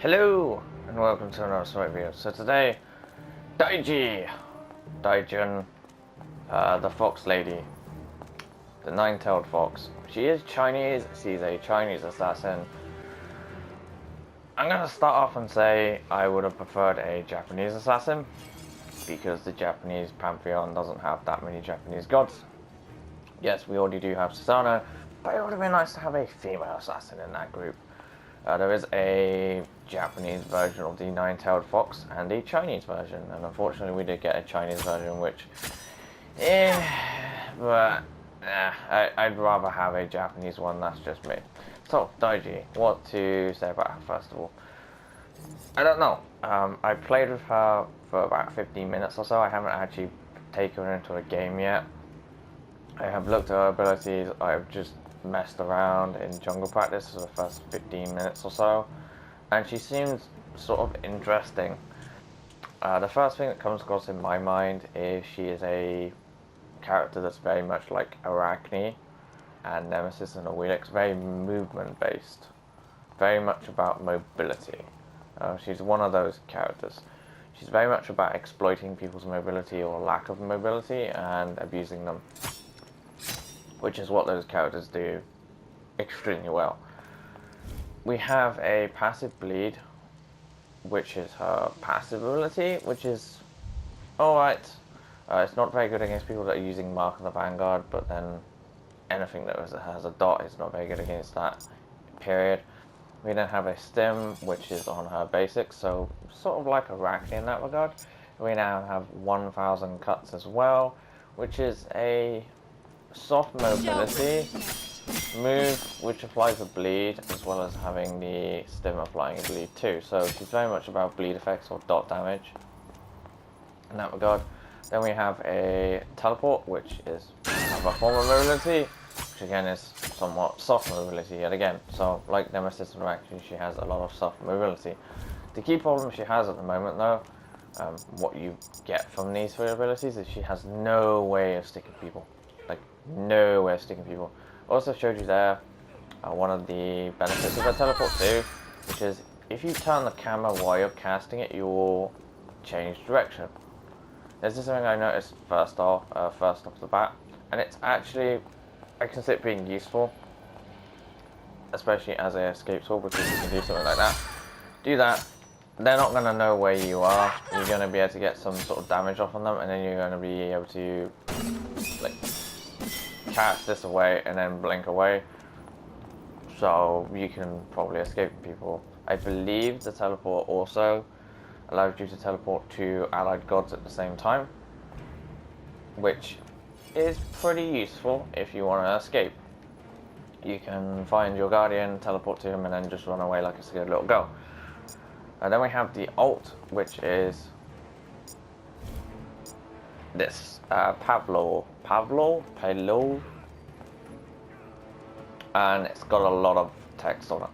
Hello and welcome to another SMITE video. So today, Daijun, the fox lady, the nine-tailed fox. She is Chinese, she's a Chinese assassin. I'm gonna start off and say I would have preferred a Japanese assassin, because the Japanese pantheon doesn't have that many Japanese gods. Yes, we already do have Susanoo, but it would have been nice to have a female assassin in that group. There is a Japanese version of the nine-tailed fox and a Chinese version, and unfortunately we did get a Chinese version, which, I'd rather have a Japanese one. That's just me. So, Daiji, what to say about her first of all? I don't know. I played with her for about 15 minutes or so. I haven't actually taken her into a game yet. I have looked at her abilities. I've just messed around in jungle practice for the first 15 minutes or so, and she seems sort of interesting. The first thing that comes across in my mind is she is a character that's very much like Arachne and Nemesis and Awilix, very movement based, very much about mobility. She's one of those characters. She's very much about exploiting people's mobility or lack of mobility and abusing them, which is what those characters do extremely well. We have a passive bleed, which is her passive ability, which is alright. It's not very good against people that are using Mark of the Vanguard, but then anything that has a dot is not very good against that, period. We then have a stim, which is on her basics, so sort of like Arachne in that regard. We now have 1000 cuts as well, which is a soft mobility move which applies a bleed, as well as having the stim applying a bleed too. So she's very much about bleed effects or dot damage in that regard. Then we have a teleport, which is a form of mobility, which again is somewhat soft mobility yet again. So like Nemesis and Arachne, she has a lot of soft mobility. The key problem she has at the moment though, what you get from these three abilities, is she has no way of sticking people. Like, no way of sticking people. Also showed you there one of the benefits of her teleport too, which is if you turn the camera while you're casting it, you will change direction. This is something I noticed first off the bat, and it's actually, I consider it being useful, especially as an escape tool, because you can do something like that. Do that, they're not going to know where you are, you're going to be able to get some sort of damage off on them, and then you're going to be able to, like, cast this away and then blink away, so you can probably escape people. I believe the teleport also allows you to teleport to allied gods at the same time, which is pretty useful if you want to escape. You can find your guardian, teleport to him, and then just run away like a scared little girl. And then we have the ult, which is this Pablo, and it's got a lot of text on it.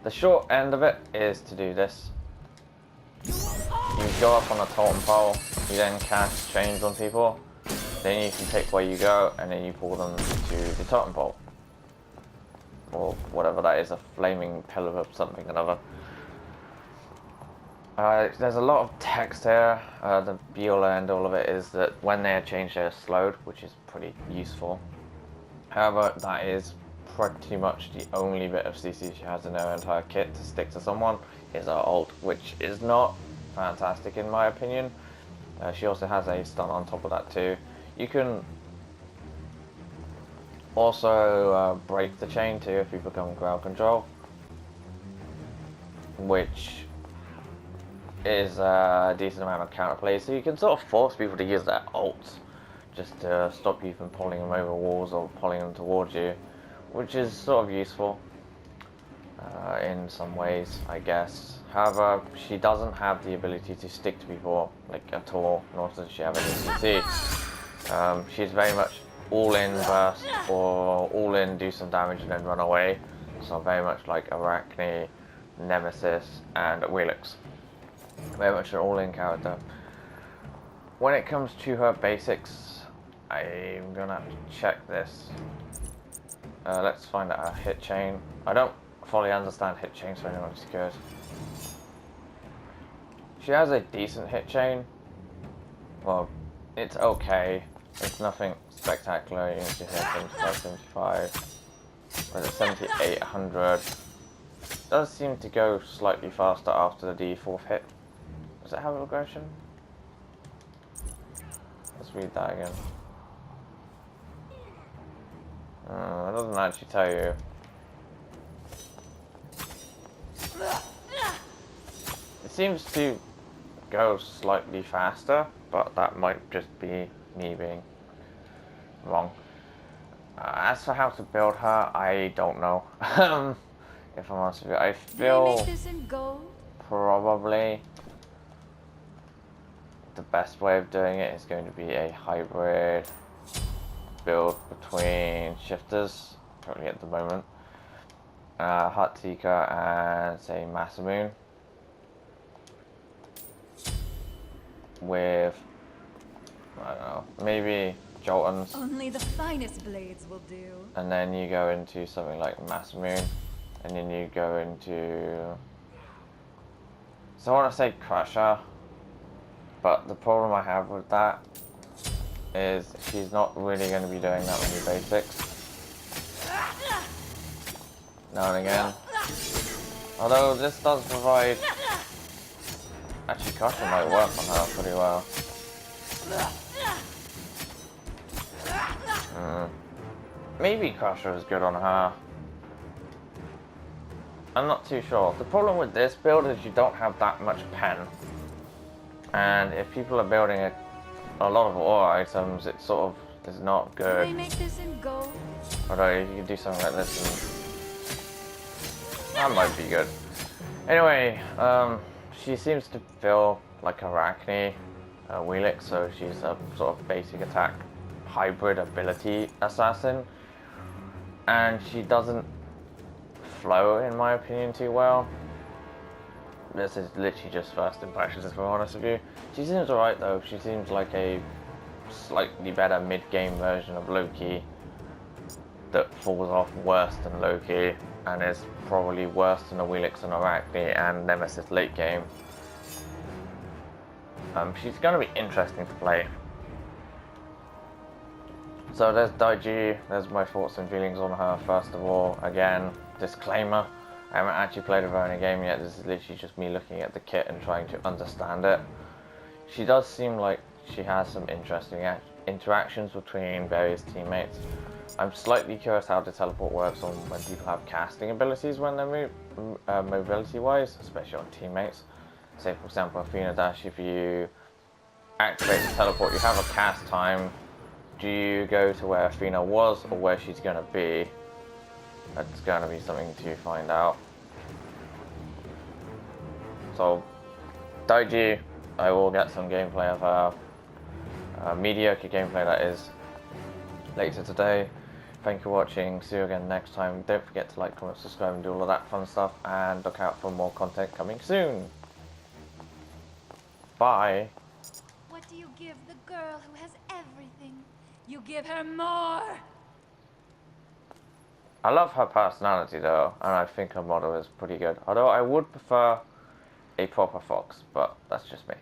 The short end of it is to do this. You go up on a totem pole, you then cast chains on people, then you can pick where you go, and then you pull them to the totem pole, or whatever that is, a flaming pillar of something or another. There's a lot of text here. The be-all and all of it is that when they are changed, they are slowed, which is pretty useful. However, that is pretty much the only bit of CC she has in her entire kit to stick to someone, is her ult, which is not fantastic in my opinion. She also has a stun on top of that too. You can also break the chain too if you become crowd control, which is a decent amount of counterplay, so you can sort of force people to use their ults just to stop you from pulling them over walls or pulling them towards you, which is sort of useful in some ways, I guess. However, she doesn't have the ability to stick to people like at all, nor does she have any CC. She's very much all in burst, or all in do some damage and then run away, so very much like Arachne, Nemesis and Awilix. Very much an all-in character. When it comes to her basics, I'm gonna have to check this. Let's find out her hit chain. I don't fully understand hit chains for anyone who's good. She has a decent hit chain. Well, it's okay. It's nothing spectacular. You need to hit 75, 75. But at 78, 100. Does seem to go slightly faster after the D4th hit. Does it have aggression? Let's read that again. It doesn't actually tell you. It seems to go slightly faster, but that might just be me being wrong. As for how to build her, I don't know. If I'm honest with you, I feel probably the best way of doing it is going to be a hybrid build between shifters, currently at the moment, Hut Seeker and say Masamoon, with, I don't know, maybe Joltons. Only the finest blades will do. And then you go into something like Masamoon, and then you go into, so I want to say Crusher, but the problem I have with that is she's not really going to be doing that many basics. Now and again. Although this does provide, actually Crusher might work on her pretty well. Maybe Crusher is good on her. I'm not too sure. The problem with this build is you don't have that much pen. And if people are building a lot of ore items, it sort of is not good. Can I make this in gold? Although you can do something like this and that might be good. Anyway, she seems to feel like Arachne, Wheelix, so she's a sort of basic attack hybrid ability assassin. And she doesn't flow, in my opinion, too well. This is literally just first impressions, if I'm honest with you. She seems alright though. She seems like a slightly better mid-game version of Loki that falls off worse than Loki and is probably worse than a Wheelix and Arachne and Nemesis late game. She's going to be interesting to play. So there's Daiji, there's my thoughts and feelings on her. First of all, again, disclaimer, I haven't actually played with her in a game yet. This is literally just me looking at the kit and trying to understand it. She does seem like she has some interesting interactions between various teammates. I'm slightly curious how the teleport works on when people have casting abilities when they're mobility wise, especially on teammates. Say for example Athena Dash, if you activate the teleport you have a cast time. Do you go to where Athena was or where she's going to be? That's going to be something to find out. So, Daiji, I will get some gameplay of her. Mediocre gameplay that is, later today. Thank you for watching. See you again next time. Don't forget to like, comment, subscribe and do all of that fun stuff. And look out for more content coming soon. Bye. What do you give the girl who has everything? You give her more! I love her personality though, and I think her model is pretty good. Although I would prefer a proper fox, but that's just me.